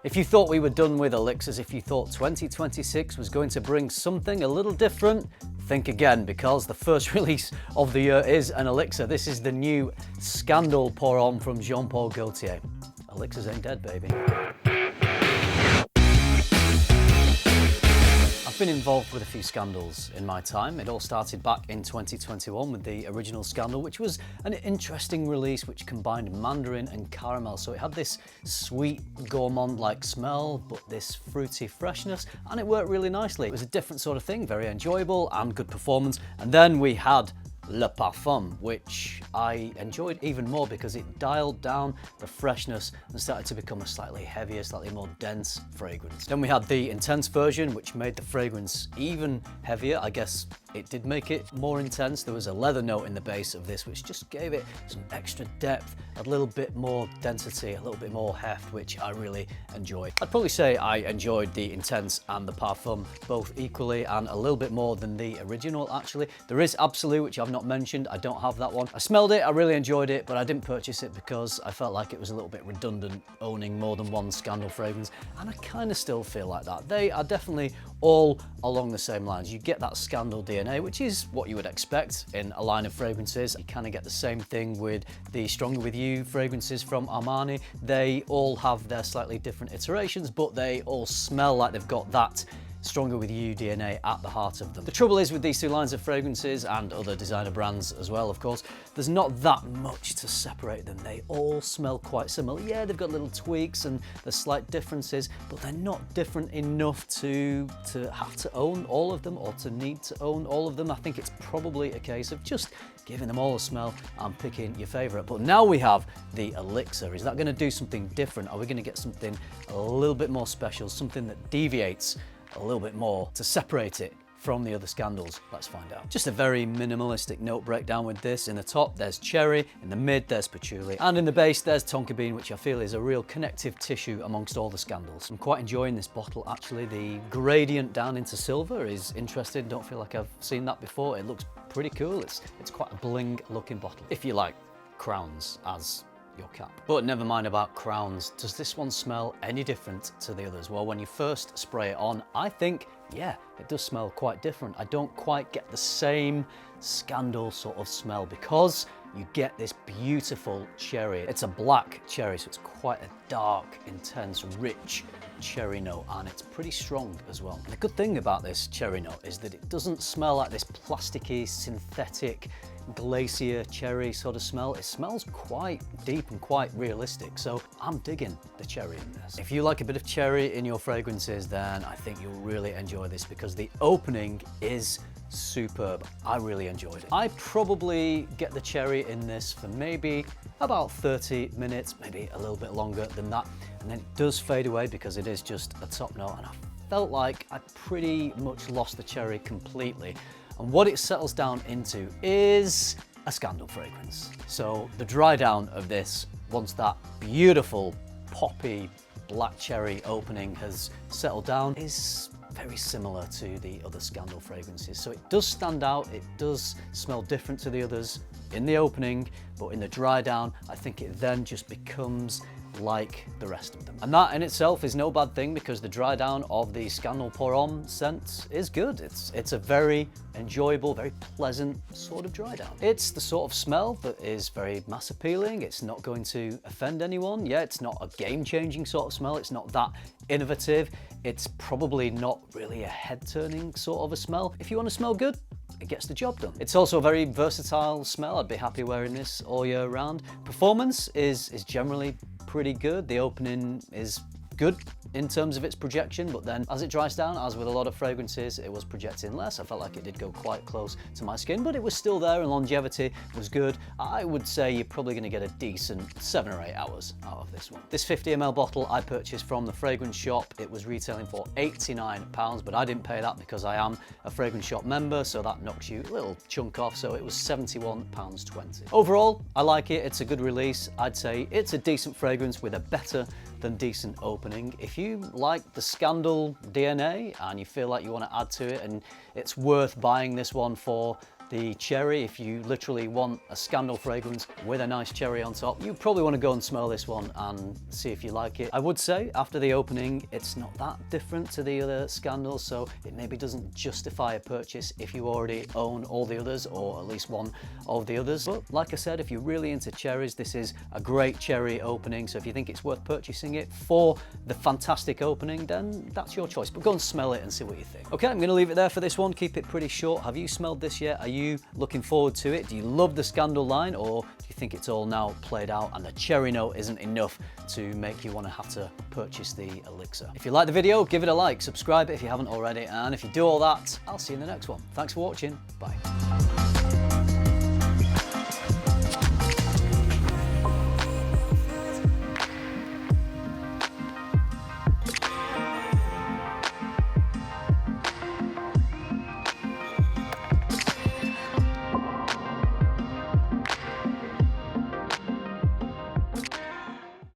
If you thought we were done with elixirs, if you thought 2026 was going to bring something a little different, think again, because the first release of the year is an elixir. This is the new Scandal Pour Homme from Jean-Paul Gaultier. Elixirs ain't dead, baby. I've been involved with a few scandals in my time. It all started back in 2021 with the original Scandal, which was an interesting release which combined mandarin and caramel. So it had this sweet gourmand-like smell, but this fruity freshness, and it worked really nicely. It was a different sort of thing, very enjoyable and good performance. And then we had Le Parfum, which I enjoyed even more because it dialed down the freshness and started to become a slightly heavier, slightly more dense fragrance. Then we had the Intense version, which made the fragrance even heavier. I guess it did make it more intense. There was a leather note in the base of this, which just gave it some extra depth, a little bit more density, a little bit more heft, which I really enjoyed. I'd probably say I enjoyed the Intense and the Parfum both equally and a little bit more than the original, actually. There is Absolute, which I've not mentioned. I don't have that one. I smelled it, I really enjoyed it, but I didn't purchase it because I felt like it was a little bit redundant owning more than one Scandal fragrance, and I kind of still feel like that. They are definitely all along the same lines. You get that Scandal DNA, which is what you would expect in a line of fragrances. You kind of get the same thing with the Stronger With You fragrances from Armani. They all have their slightly different iterations, but they all smell like they've got that Stronger With You DNA at the heart of them. The trouble is with these two lines of fragrances and other designer brands as well, of course, there's not that much to separate them. They all smell quite similar. Yeah, they've got little tweaks and there's slight differences, but they're not different enough to have to own all of them or to need to own all of them. I think it's probably a case of just giving them all a smell and picking your favorite. But now we have the elixir. Is that going to do something different? Are we going to get something a little bit more special, something that deviates a little bit more to separate it from the other Scandals? Let's find out. Just a very minimalistic note breakdown with this. In the top there's cherry, in the mid there's patchouli, and in the base there's tonka bean, which I feel is a real connective tissue amongst all the Scandals. I'm quite enjoying this bottle actually. The gradient down into silver is interesting. Don't feel like I've seen that before. It looks pretty cool. It's quite a bling looking bottle, if you like crowns as your cap. But never mind about crowns. Does this one smell any different to the others? Well, when you first spray it on, I think, yeah, it does smell quite different. I don't quite get the same Scandal sort of smell because you get this beautiful cherry. It's a black cherry, so it's quite a dark, intense, rich cherry note, and it's pretty strong as well. And the good thing about this cherry note is that it doesn't smell like this plasticky, synthetic, glacier cherry sort of smell. It smells quite deep and quite realistic, so I'm digging the cherry in this. If you like a bit of cherry in your fragrances, then I think you'll really enjoy this because the opening is superb. I really enjoyed it. I probably get the cherry in this for maybe about 30 minutes, maybe a little bit longer than that, and then it does fade away because it is just a top note, and I felt like I pretty much lost the cherry completely. And what it settles down into is a Scandal fragrance. So the dry down of this, once that beautiful poppy black cherry opening has settled down, is very similar to the other Scandal fragrances. So it does stand out, it does smell different to the others in the opening, but in the dry down, I think it then just becomes like the rest of them. And that in itself is no bad thing because the dry down of the Scandal Pour Homme scent is good. It's a very enjoyable, very pleasant sort of dry down. It's the sort of smell that is very mass appealing. It's not going to offend anyone. Yeah, it's not a game-changing sort of smell. It's not that innovative. It's probably not really a head-turning sort of a smell. If you want to smell good, it gets the job done. It's also a very versatile smell. I'd be happy wearing this all year round. Performance is generally pretty good. The opening is good in terms of its projection, but then as it dries down, as with a lot of fragrances, it was projecting less. I felt like it did go quite close to my skin, but it was still there and longevity was good. I would say you're probably going to get a decent 7 or 8 hours out of this one. This 50 ml bottle I purchased from the fragrance shop. It was retailing for £89, but I didn't pay that because I am a fragrance shop member, so that knocks you a little chunk off, so it was £71.20. Overall, I like it. It's a good release. I'd say it's a decent fragrance with a better than decent opening. If you like the Scandal DNA and you feel like you want to add to it and it's worth buying this one for the cherry. If you literally want a Scandal fragrance with a nice cherry on top, you probably want to go and smell this one and see if you like it. I would say after the opening, it's not that different to the other Scandals, so it maybe doesn't justify a purchase if you already own all the others, or at least one of the others. But like I said, if you're really into cherries, this is a great cherry opening. So if you think it's worth purchasing it for the fantastic opening, then that's your choice. But go and smell it and see what you think. Okay, I'm going to leave it there for this one. Keep it pretty short. Have you smelled this yet? Are you looking forward to it? Do you love the Scandal line, or do you think it's all now played out and the cherry note isn't enough to make you want to have to purchase the Elixir? If you like the video, give it a like, subscribe if you haven't already, and if you do all that, I'll see you in the next one. Thanks for watching. Bye.